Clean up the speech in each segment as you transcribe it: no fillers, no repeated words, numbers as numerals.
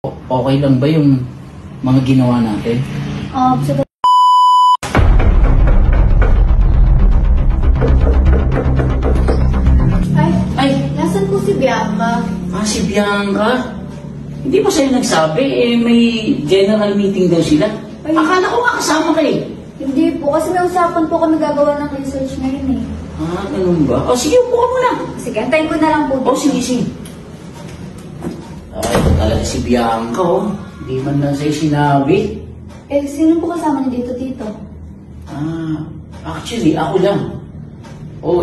Okay lang ba yung mga ginawa natin? So Ay! Nasaan po si Bianca? Si Bianca? Hindi pa sa'yo nagsabi, may general meeting daw sila. Ay. Akala ko nga kasama kayo. Hindi po, kasi may usapan po kami gagawa ng research ngayon eh. Ganun ba? Sige, upo ka muna. Sige, antayin ko na lang po. Sige. Ito talaga si Bianca, Hindi man lang sa'yo sinabi. Sino po kasama niyo dito, Tito? Actually, ako lang.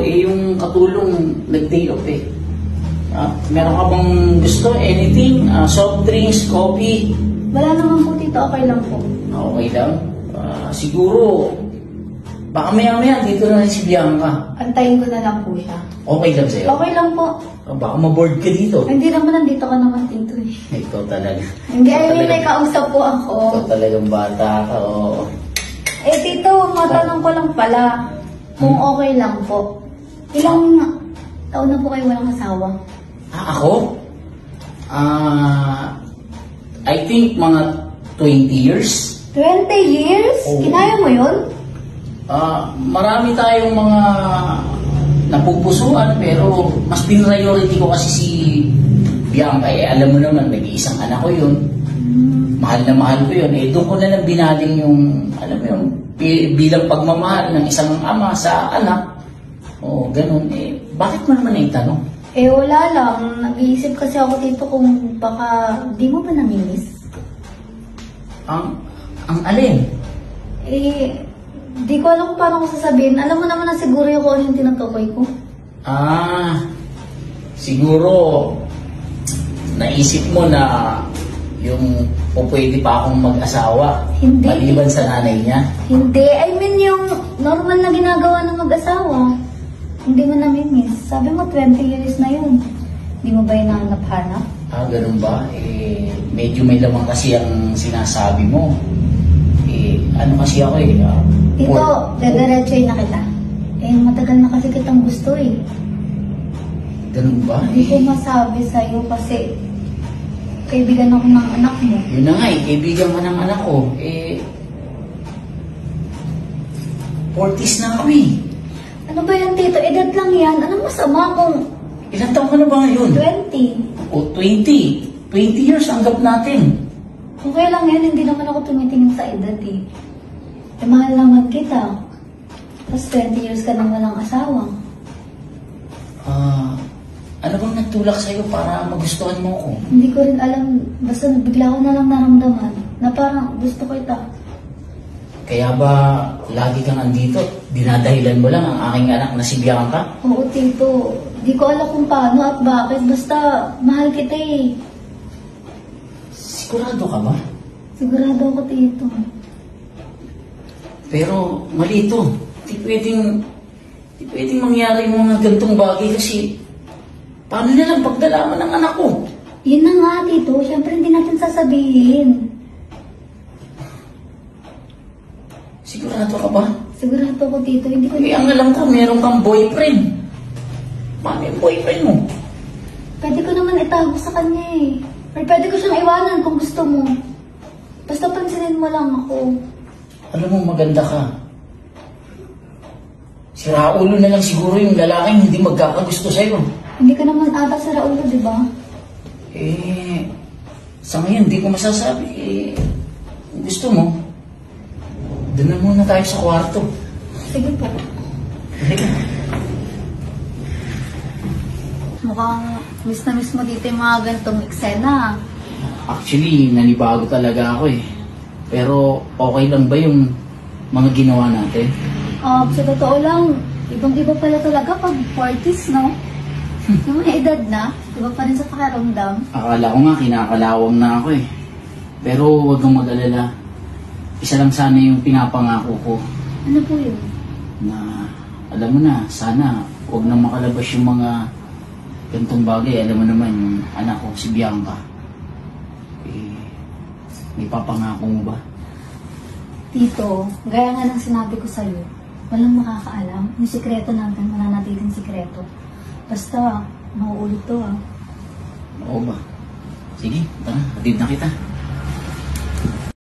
Yung katulong nag-day off meron ka bang gusto? Anything? Soft drinks, coffee? Wala naman po, Tito. Okay lang po. Okay lang? Siguro, baka maya-maya dito na rin si Bianca. Antayin ko na lang po siya. Okay lang sa'yo? Okay lang po. Baka ma-board ka dito. Hindi naman, nandito ka naman, Tito eh. Ikaw talaga. Hindi, may kausap po ako. Ikaw talagang bata ka, Tito, matanong ko lang pala. Kung okay lang po. Ilang taon na po kayo walang asawa? Ako? I think mga 20 years. 20 years? Oo. Kinaya mo yun? Marami tayong mga napupusuan, pero mas priority ko kasi si Bianca. Alam mo naman, nag-iisang anak ko yun. Mahal na mahal ko yun. Doon ko na lang binaling yung, alam mo yun, bilang pagmamahal ng isang ama sa anak. Ganun. Bakit mo naman naitanong? Wala lang. Nag-iisip kasi ako dito kung baka di mo ba namimiss? Ang alin? Di ko alam kung paano ko sasabihin. Alam mo naman na siguro yung kung ano yung tinutukoy ko. Siguro naisip mo na yung pwede pa akong mag-asawa. Hindi. Maliban sa nanay niya. Hindi. I mean yung normal na ginagawa ng mag-asawa. Hindi mo namimiss. Sabi mo 20 years na yun. Hindi mo ba yung nahanap-hanap? Ganun ba? Medyo may lamang kasi ang sinasabi mo. Ano kasi ako Dito, dadiretsoy na kita. Matagal na kasi kitang gusto eh. Ganun ba? Hindi ko masabi sa'yo kasi kaibigan ako ng anak mo. Yun na nga kaibigan mo ng anak ko. 40s na kami. Ano ba yan, Tito? Edad lang yan. Anong masama kung Ilan taon ka na ba ngayon? 20? 20. 20 years ang gap natin. Okay lang yan. Hindi naman ako tumitingin sa edad eh. Mahal naman kita. Tapos 20 years ka nang walang asawa. Ano bang nagtulak sa'yo para magustuhan mo ko? Hindi ko rin alam. Basta bigla ko na lang naramdaman na parang gusto ko ito. Kaya ba lagi kang andito? Dinadahilan mo lang ang aking anak na si Bianca? Oo, Tito. Di ko alam kung paano at bakit. Basta mahal kita eh. Sigurado ka ba? Sigurado ako, Tito. Pero mali ito. Di pwedeng mangyari yung mga gantong bagay kasi paano na lang pagdalaman ng anak ko? Yun na nga, Tito. Siyempre hindi natin sasabihin. Sigurado ka ba? Sigurado ako, Tito. Hindi ko Ang alam ko, meron kang boyfriend. Paano yung boyfriend mo? Pwede ko naman itago sa kanya eh. Or pwede ko siyang iwanan kung gusto mo. Basta pansinin mo lang ako. Alam mo, maganda ka. Si Raulo na lang siguro yung lalaking hindi magkakagusto sa'yo. Hindi ka naman ata sa Raulo, di ba? Sa ngayon, hindi ko masasabi. Gusto mo? Doon na muna tayo sa kwarto. Sige po. Halika. Mukhang miss na miss mo dito yung mga ganitong eksena. Actually, nanibago talaga ako Pero okay lang ba yung mga ginawa natin? Sa totoo lang, ibang-iba pala talaga pag 40s, no? Yung may edad na, iba pa rin sa pakiramdam. Akala ko nga kinakalawang na ako Pero huwag kang mag-alala. Isa lang sana yung pinapangako ko. Ano po yun? Na, alam mo na, sana huwag na makalabas yung mga gantong bagay. Alam mo naman, yung anak ko, si Bianca. May papangako mo ba? Tito, gaya nga ng sinabi ko sa'yo, walang makakaalam. Yung sikreto natin, mananatiling sikreto. Basta, mauulit to Oo ba? Sige, tara, hatid na kita.